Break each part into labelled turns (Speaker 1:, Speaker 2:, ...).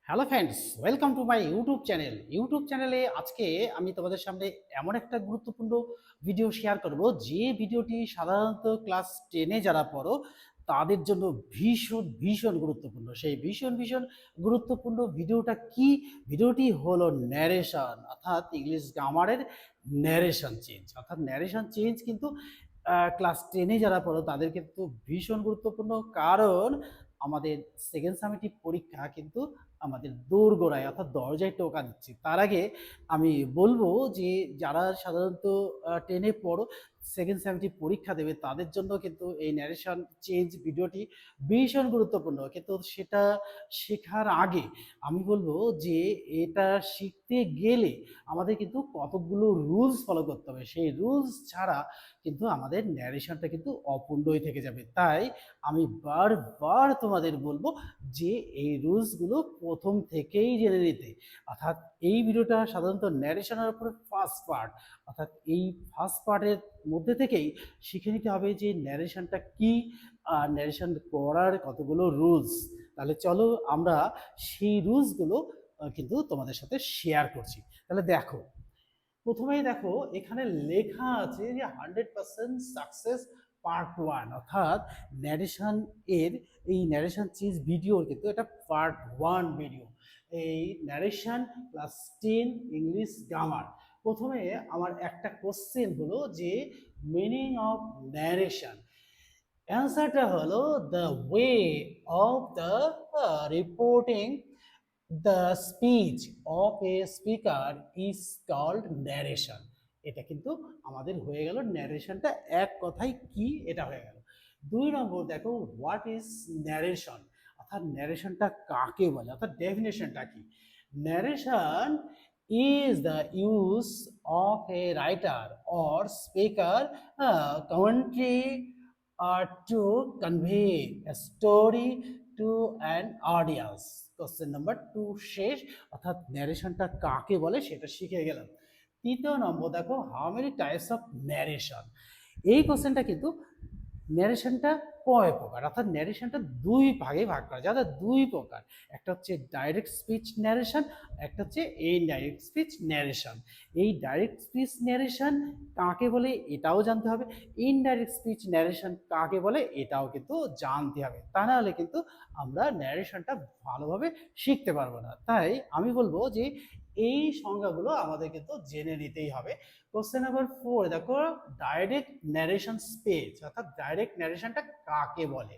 Speaker 1: Hello friends, welcome to my YouTube channel. YouTube চ্যানেলে আজকে আমি তোমাদের সামনে এমন একটা গুরুত্বপূর্ণ ভিডিও শেয়ার করব, যে ভিডিওটি সাধারণত ক্লাস 10-এ যারা পড়ো তাদের জন্য ভীষণ ভীষণ গুরুত্বপূর্ণ। সেই ভীষণ ভীষণ গুরুত্বপূর্ণ ভিডিওটা কি? ভিডিওটি হলো ন্যারেশন, অর্থাৎ ইংলিশ গ্রামারের ন্যারেশন চেঞ্জ। অর্থাৎ ন্যারেশন চেঞ্জ কিন্তু ক্লাস 10-এ যারা পড়ো তাদের কিন্তু ভীষণ গুরুত্বপূর্ণ, কারণ আমাদের সেকেন্ড সামেটিভ পরীক্ষা কিন্তু আমাদের দোরগোড়ায় অর্থাৎ দরজায় টোকা দিচ্ছে। তার আগে আমি বলবো যে যারা সাধারণত 10-এ পড়ো, সেকেন্ড সামেটিভ পরীক্ষা দেবে, তাদের জন্য কিন্তু এই ন্যারেশন চেঞ্জ ভিডিওটি ভীষণ গুরুত্বপূর্ণ। কিন্তু সেটা শেখার আগে আমি বলবো যে এটা শিখতে গেলে আমাদের কিন্তু কতগুলো রুলস ফলো করতে হবে। সেই রুলস ছাড়া কিন্তু আমাদের ন্যারেশনটা কিন্তু অপূর্ণই থেকে যাবে। তাই আমি বারবার তোমাদের বলবো যে এই রুলসগুলো প্রথম থেকেই জেনে নিতে। অর্থাৎ এই ভিডিওটা সাধারণত ন্যারেশনের উপরে ফার্স্ট পার্ট, অর্থাৎ এই ফার্স্ট পার্টের মধ্যে থেকেই শিখে নিতে হবে যে ন্যারেশনটা কি, আর ন্যারেশন করার কতগুলো রুলস। তাহলে চলো আমরা সেই রুলসগুলো কিন্তু তোমাদের সাথে শেয়ার করছি। তাহলে দেখো, প্রথমেই দেখো এখানে লেখা আছে যে 100% সাকসেস পার্ট 1, অর্থাৎ ন্যারেশন এর এই ন্যারেশন চেঞ্জ ভিডিওর কিন্তু এটা পার্ট 1 ভিডিও। এই ন্যারেশন ক্লাস 10 ইংলিশ গ্রামার। প্রথমে আমার একটা কোশ্চেন হলো যে মিনিং অফ ন্যারেশন। অ্যান্সারটা হলো the way of the reporting the speech of a speaker is called narration. এটা কিন্তু আমাদের হয়ে গেল ন্যারেশনটা, এক কথায় কি এটা হয়ে গেল। 2 নম্বর দেখো, হোয়াট ইজ ন্যারেশন, অর্থাৎ ন্যারেশনটা কাকে বলে, অর্থাৎ ডেফিনেশনটা কি। Narration is the use of a writer or speaker commentary to convey a story to an audience। Question number 2 শেষ, অর্থাৎ ন্যারেশনটা কাকে বলে সেটা শিখে গেলাম। 3 নম্বর দেখো, how many types of narration. এই কোশ্চেনটা কিন্তু ন্যারেশনটা কয় প্রকার, অর্থাৎ ন্যারেশনটা দুই ভাগে ভাগ করা যায়, অর্থাৎ দুই প্রকার। একটা হচ্ছে ডাইরেক্ট স্পিচ ন্যারেশন, একটা হচ্ছে ইনডাইরেক্ট স্পিচ ন্যারেশন। এই ডাইরেক্ট স্পিচ ন্যারেশন কাকে বলে এটাও জানতে হবে, ইনডাইরেক্ট স্পিচ ন্যারেশন কাকে বলে এটাও কিন্তু জানতে হবে। তা নাহলে কিন্তু আমরা ন্যারেশনটা ভালোভাবে শিখতে পারবো না। তাই আমি বলবো যে এই সংজ্ঞাগুলো আমাদের কিন্তু জেনে নিতেই হবে। কোশ্চেন নাম্বার 4 দেখো, ডাইরেক্ট ন্যারেশন স্পেস, অর্থাৎ ডাইরেক্ট ন্যারেশনটা কাকে বলে।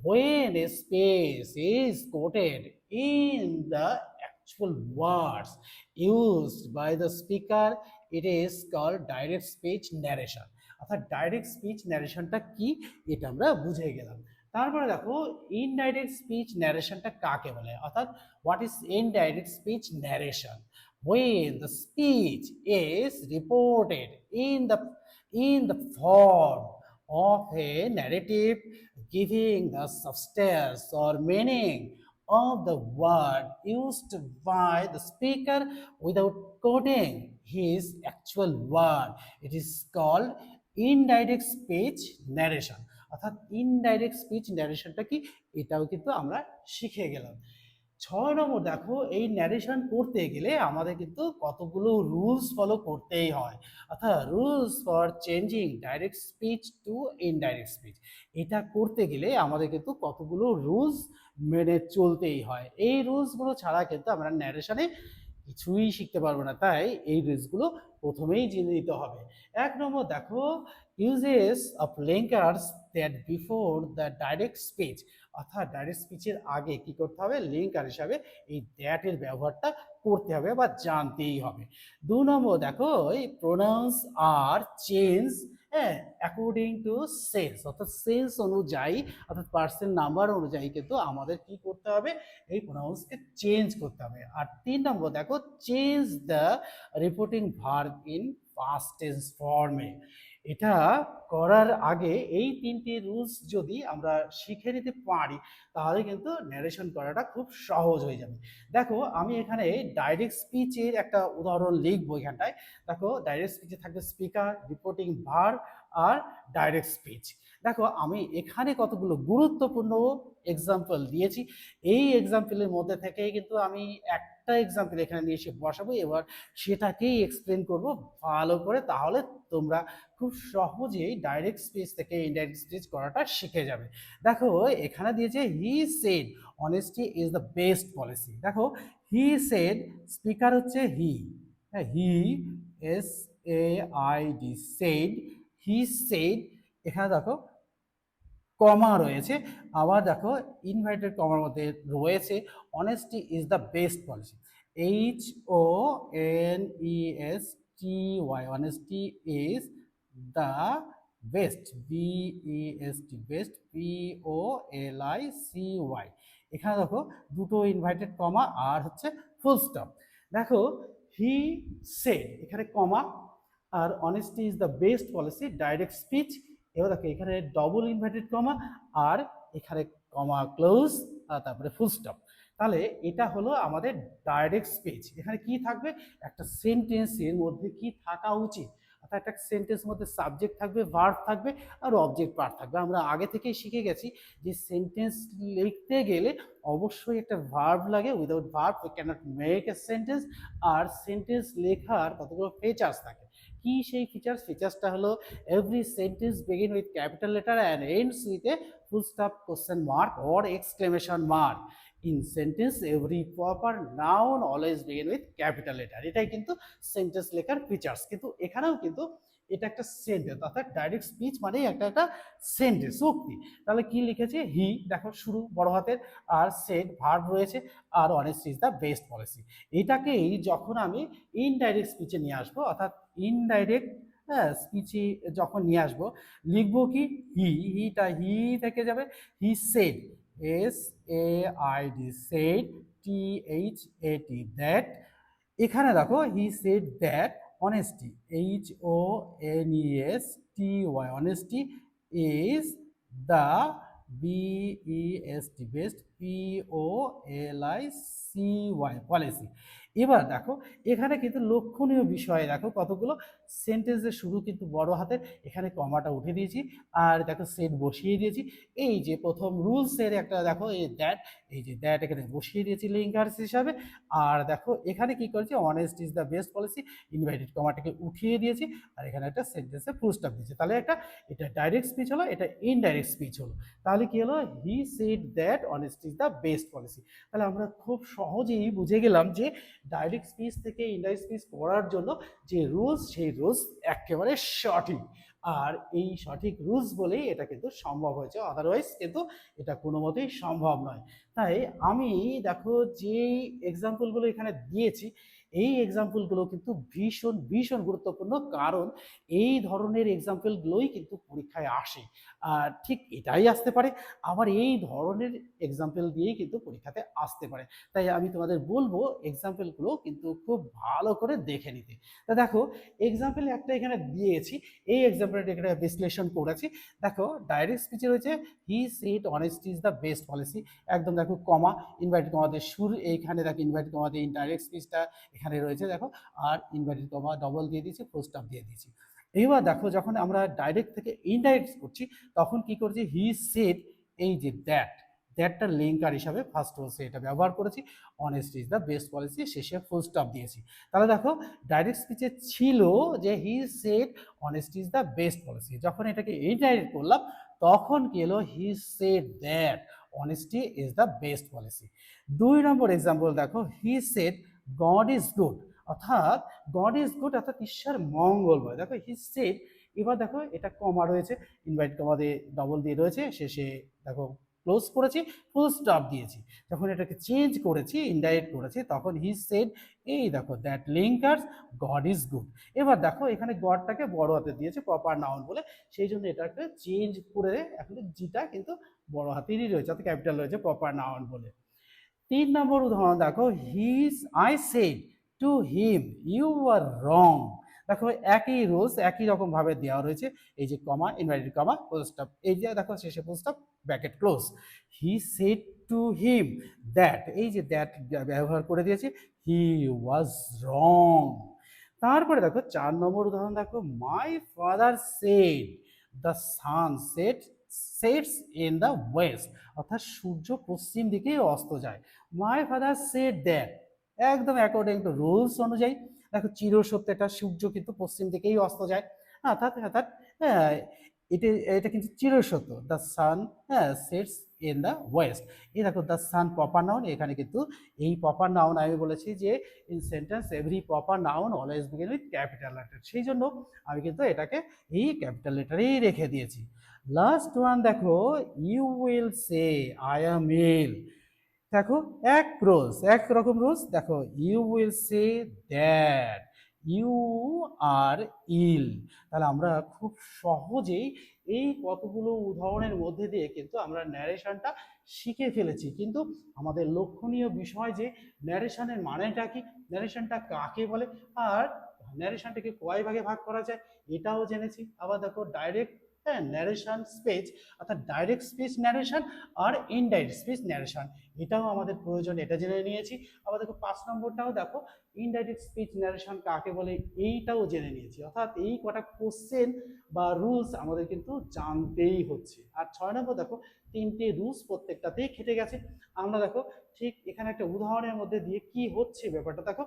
Speaker 1: when a space is quoted in the actual words used by the speaker, it is called direct speech narration। অর্থাৎ ডাইরেক্ট স্পিচ ন্যারেশনটা কি এটা আমরা বুঝে গেলাম। তারপরে দেখো, ইনডাইরেক্ট স্পিচ ন্যারেশনটা কাকে বলে, অর্থাৎ what is indirect speech narration. when the speech is reported in the form of a narrative giving the substance or meaning of the word used by the speaker without quoting his actual word, it is called indirect speech narration। অর্থাৎ indirect speech ন্যারেশনটা কি এটাও কিন্তু আমরা শিখে গেলাম। 6 নম্বর দেখো, এই narration করতে গেলে আমাদের কিন্তু কতগুলো রুলস ফলো করতেই হয়, অর্থাৎ rules for changing direct speech to indirect speech. এটা করতে গেলে আমাদের কিন্তু কতগুলো রুলস মেনে চলতেই হয়। এই রুলসগুলো ছাড়া কিন্তু আমরা ন্যারেশনে কিছুই শিখতে পারবো না। তাই এই রুলসগুলো প্রথমেই জেনে নিতে হবে। 1 নম্বর দেখো, uses of linkers that before the direct speech, অর্থাৎ ডাইরেক্ট স্পিচের আগে কি করতে হবে, লিঙ্কার হিসাবে এই দ্যাট এর ব্যবহারটা করতে হবে বা জানতেই হবে। 2 নম্বর দেখো, এই pronouns are change according to sense, অর্থাৎ সেন্স অনুযায়ী, অর্থাৎ পার্সেন্ট নাম্বার অনুযায়ী কিন্তু আমাদের কি করতে হবে, এই প্রোনাউন্সকে চেঞ্জ করতে হবে। আর 3 নম্বর দেখো, change the reporting verb in past tense ফর্মে। এটা করার আগে এই 3টি রুলস যদি আমরা শিখে নিতে পারি তাহলে কিন্তু ন্যারেশন করাটা খুব সহজ হয়ে যাবে। দেখো আমি এখানে ডাইরেক্ট স্পিচের একটা উদাহরণ লিখবো এখানটায়। দেখো ডাইরেক্ট স্পিচে থাকবে স্পিকার, রিপোর্টিং ভার্ব আর ডাইরেক্ট স্পিচ। দেখো আমি এখানে কতগুলো গুরুত্বপূর্ণ এক্সাম্পল দিয়েছি। এই এক্সাম্পলের মধ্যে থেকেই কিন্তু আমি একটা এক্সাম্পল এখানে নিয়ে এসে বসাবো, এবার সেটাকেই এক্সপ্লেন করব ভালো করে, তাহলে তোমরা খুব সহজেই ডাইরেক্ট স্পিচ থেকে ইনডাইরেক্ট স্পিচ করাটা শিখে যাবে। দেখো এখানে দিয়েছে he said honesty is the best policy. দেখো হি সেড, স্পিকার হচ্ছে he, he S A I D, said, he said, এখানে দেখো কমা রয়েছে, আবার দেখো ইনভার্টেড কমার মধ্যে রয়েছে honesty is the best policy, H O N E S T Y, honesty is the best, B E S T, best, P O L I C Y. এখানে দেখো দুটো ইনভার্টেড কমা আর হচ্ছে ফুল স্টপ। দেখো he said, এখানে comma, আর honesty is the best policy, direct speech. এবার দেখো এখানে ডবল ইনভার্টেড কমা আর এখানে কমা ক্লোজ আর তারপরে ফুল স্টপ। তাহলে এটা হলো আমাদের ডাইরেক্ট স্পিচ। এখানে কি থাকবে, একটা সেন্টেন্সের মধ্যে কি থাকা উচিত, অর্থাৎ একটা সেন্টেন্সের মধ্যে সাবজেক্ট থাকবে, ভার্ব থাকবে আর অবজেক্ট পার্ট থাকবে। আমরা আগে থেকেই শিখে গেছি যে সেন্টেন্স লিখতে গেলে অবশ্যই একটা ভার্ব লাগে, without verb we cannot make a sentence. আর সেন্টেন্স লেখার কতগুলো ফিচার্স থাকে, কি সেই ফিচার্সটা হলো every sentence begin with capital letter and ends with a full stop, question mark or exclamation mark. In sentence every proper noun always begin with capital letter. এটাই কিন্তু সেন্টেন্স লেখার ফিচার্স। কিন্তু এখানেও কিন্তু এটা একটা সেন্টেন্স, অর্থাৎ ডাইরেক্ট স্পিচ মানেই একটা সেন্টেন্স, উক্তি। তাহলে কি লিখেছে, হি দেখো শুরু বড় হাতের, আর সেড ভার্ব রয়েছে, আর honesty is the best policy. এটাকেই যখন আমি ইনডাইরেক্ট স্পিচে নিয়ে আসবো, অর্থাৎ ইনডাইরেক্ট স্পিচে যখন নিয়ে আসবো, লিখবো কি, হিটা হি থেকে যাবে, he said, S A I D, said, T H A T, that. এখানে দেখো he said that honesty, H O N E S T Y, honesty is the, B E S T, best, P O L I C Y, policy. এবার দেখো এখানে কিন্তু লক্ষণীয় বিষয়, দেখো কতগুলো সেন্টেন্সের শুরু কিন্তু বড় হাতের, এখানে কমাটা উঠে দিয়েছি আর দেখো সেট বসিয়ে দিয়েছি। এই যে প্রথম রুলসের একটা দেখো এই দ্যাট, এই যে দ্যাট এখানে বসিয়ে দিয়েছি লিঙ্কার্স হিসাবে। আর দেখো এখানে কি করেছি, honest is the best policy, inverted কমাটাকে উঠিয়ে দিয়েছি, আর এখানে একটা সেন্টেন্সে ফুল স্টপ দিয়েছি। তাহলে এটা ডাইরেক্ট স্পিচ হলো, এটা ইনডাইরেক্ট স্পিচ হলো। তাহলে কি হলো, he said that honest is the best policy. তাহলে আমরা খুব সহজেই বুঝে গেলাম যে ডাইরেক্ট স্পিচ থেকে ইনডাইরেক্ট স্পিচ করার জন্য যে রুলস, সেই রুলস একেবারে সঠিক। আর এই সঠিক রুলস বলেই এটা কিন্তু সম্ভব হয়েছে, আদারওয়াইজ কিন্তু এটা কোনো মতেই সম্ভব নয়। তাই আমি দেখো যে এক্সাম্পলগুলো এখানে দিয়েছি, এই এক্সাম্পলগুলো কিন্তু ভীষণ ভীষণ গুরুত্বপূর্ণ, কারণ এই ধরনের এক্সাম্পলগুলোই কিন্তু পরীক্ষায় আসে। আর ঠিক এটাই আসতে পারে, আবার এই ধরনের এক্সাম্পল দিয়েই কিন্তু পরীক্ষাতে আসতে পারে। তাই আমি তোমাদের বলবো এক্সাম্পলগুলো কিন্তু খুব ভালো করে দেখে নিতে। তা দেখো এক্সাম্পল একটা এখানে দিয়েছি, এই এক্সাম্পলটা এখানে বিশ্লেষণ করেছি। দেখো ডাইরেক্ট স্পিচে রয়েছে হি said honesty is the best policy, একদম দেখো কমা, ইনভার্টেড কমাতে শুরু, এইখানে দেখো ইনভার্টেড কমাতে ইনডাইরেক্ট স্পিচটা এখানে রয়েছে দেখো, আর ইনভার্টেড কমা ডবল দিয়ে দিয়েছি, ফুল স্টপ দিয়ে দিয়েছি। এবার দেখো যখন আমরা ডাইরেক্ট থেকে ইনডাইরেক্ট করছি, তখন কি করছি, হি সেড, এই যে দ্যাটটা লিঙ্কার হিসাবে ফার্স্ট হচ্ছে এটা ব্যবহার করেছি, honesty is the best policy, শেষে ফুল স্টপ দিয়েছি। তাহলে দেখো ডাইরেক্ট স্পিচে ছিল যে he said honesty is the best policy, যখন এটাকে ইনডাইরেক্ট করলাম তখন কি হলো, he said that honesty is the best policy. 2 নম্বর এক্সাম্পল দেখো, he said God is good, অর্থাৎ গড ইজ গুড অর্থাৎ ঈশ্বর মঙ্গলময়। দেখো হি সেড, এবার দেখো এটা কমা রয়েছে, ইনভার্ট কমা দিয়ে ডবল দিয়ে রয়েছে, শেষে দেখো ক্লোজ করেছি, ফুল স্টপ দিয়েছি। যখন এটাকে চেঞ্জ করেছি, ইনডাইরেক্ট করেছি, তখন হি সেড, এই দেখো that linkers god is good. এবার দেখো এখানে গডটাকে বড় হাতে দিয়েছে প্রপার নাউন বলে, সেই জন্য এটাকে চেঞ্জ করে এখন জিটা কিন্তু বড় হাতেরই রয়েছে, অর্থাৎ ক্যাপিটাল রয়েছে প্রপার নাউন বলে। 3 নম্বর উদাহরণ দেখো, I said to him you are wrong. দেখো একই রুলস একই রকম ভাবে দেওয়া রয়েছে, এই যে কমা, ইনভার্টেড কমা, ফুল স্টপ, এই যে দেখো শেষে full stop, bracket close. He said to him that, এই যে দ্যাট ব্যবহার করে দিয়েছি, হি ওয়াজ রং। তারপরে দেখো 4 নম্বর উদাহরণ দেখো, my father said the sun sets in the West, অর্থাৎ সূর্য পশ্চিম দিকেই অস্ত যায়। মাই ফাদার সেড দ্যাট, একদম অ্যাকর্ডিং টু রুলস অনুযায়ী দেখো চিরসত্য, এটা সূর্য কিন্তু পশ্চিম দিকেই অস্ত যায়। অর্থাৎ অর্থাৎ হ্যাঁ, এটা এটা কিন্তু চিরসত্য। The sun sets in the west. এই দেখো দ্য সান প্রপার নাউন, এখানে কিন্তু এই প্রপার নাউন আমি বলেছি যে in sentence every proper noun always begin with capital letter, সেই জন্য আমি কিন্তু এটাকে এই ক্যাপিটাল লেটারেই রেখে দিয়েছি। লাস্ট ওয়ান দেখো, you will say I am ill. দেখো এক রকম রুলস দেখো, you will say that you are ill. তাহলে আমরা খুব সহজেই এই কতগুলো উদাহরণের মধ্যে দিয়ে কিন্তু আমরা ন্যারেশনটা শিখে ফেলেছি। কিন্তু আমাদের লক্ষণীয় বিষয় যে ন্যারেশনের মানেটা কি, ন্যারেশনটা কাকে বলে, আর ন্যারেশনটাকে কয় ভাগে ভাগ করা যায় এটাও জেনেছি। আবার দেখো ডাইরেক্ট ন্যারেশন স্পিচ, অর্থাৎ ডাইরেক্ট স্পিচ ন্যারেশন আর ইনডাইরেক্ট স্পিচ ন্যারেশন, এটাও আমাদের প্রয়োজন, এটা জেনে নিয়েছি। আবার দেখো 5 নম্বরটাও দেখো, ইনডাইরেক্ট স্পিচ ন্যারেশন কাকে বলে এইটাও জেনে নিয়েছি। অর্থাৎ এই কটা কোশ্চেন বা রুলস আমাদের কিন্তু জানতেই হচ্ছে। আর 6 নম্বর দেখো, 3টে রুলস প্রত্যেকটাতেই খেটে গেছে। আমরা দেখো ঠিক এখানে একটা উদাহরণের মধ্যে দিয়ে কি হচ্ছে ব্যাপারটা দেখো,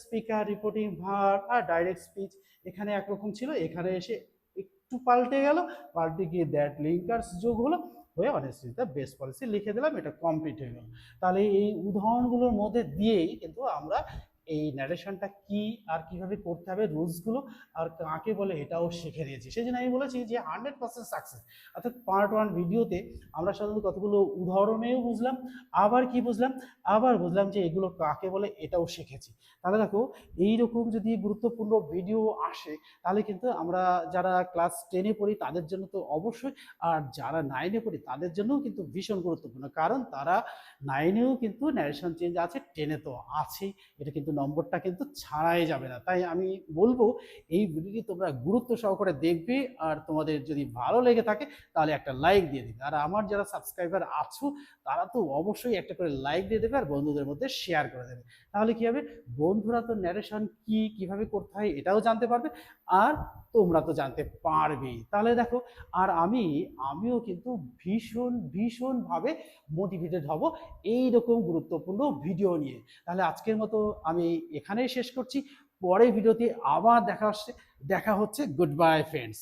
Speaker 1: স্পিকার, রিপোর্টিং ভার্ব আর ডাইরেক্ট স্পিচ এখানে একরকম ছিল, এখানে এসে একটু পাল্টে গেল, পাল্টে গিয়ে দ্যাট লিঙ্কার্স যোগ হলো, হয়ে অনেস্টলি বেস্ট পলিসি লিখে দিলাম, এটা কমপ্লিট হয়ে গেল। তাহলে এই উদাহরণগুলোর মধ্যে দিয়েই কিন্তু আমরা এই ন্যারেশনটা কি আর কিভাবে করতে হবে, রুলসগুলো আর কাকে বলে এটাও শিখে দিয়েছি। সেই জন্য আমি বলেছি যে 100% সাকসেস। অর্থাৎ পার্ট 1 ভিডিওতে আমরা সাধারণত কতগুলো উদাহরণেও বুঝলাম, আবার কি বুঝলাম, আবার বুঝলাম যে এগুলো কাকে বলে এটাও শিখেছি। তাহলে দেখো এইরকম যদি গুরুত্বপূর্ণ ভিডিও আসে তাহলে কিন্তু আমরা যারা ক্লাস 10-এ পড়ি তাদের জন্য তো অবশ্যই, আর যারা 9-এ পড়ি তাদের জন্যও কিন্তু ভীষণ গুরুত্বপূর্ণ, কারণ তারা 9-এও কিন্তু ন্যারেশন চেঞ্জ আছে, 10-এ তো আছেই, এটা কিন্তু নম্বরটা কিন্তু ছাড়াই যাবে না। তাই আমি বলবো এই ভিডিওটি তোমরা গুরুত্ব সহকারে দেখবে, আর তোমাদের যদি ভালো লেগে থাকে তাহলে একটা লাইক দিয়ে দিবে। আর আমার যারা সাবস্ক্রাইবার আছো তারা তো অবশ্যই একটা করে লাইক দিয়ে দেবে আর বন্ধুদের মধ্যে শেয়ার করে দেবে। তাহলে কি হবে, বন্ধুরা তো ন্যারেশন কি কিভাবে করতে হয় এটাও জানতে পারবে, আর তোমরা তো জানতে পারবেই। তাহলে দেখো, আর আমিও কিন্তু ভীষণ ভাবে মোটিভেটেড হব এইরকম গুরুত্বপূর্ণ ভিডিও নিয়ে। তাহলে আজকের মতো আমি এখানেই শেষ করছি, পরের ভিডিওতে আবার দেখা হচ্ছে। Good bye friends.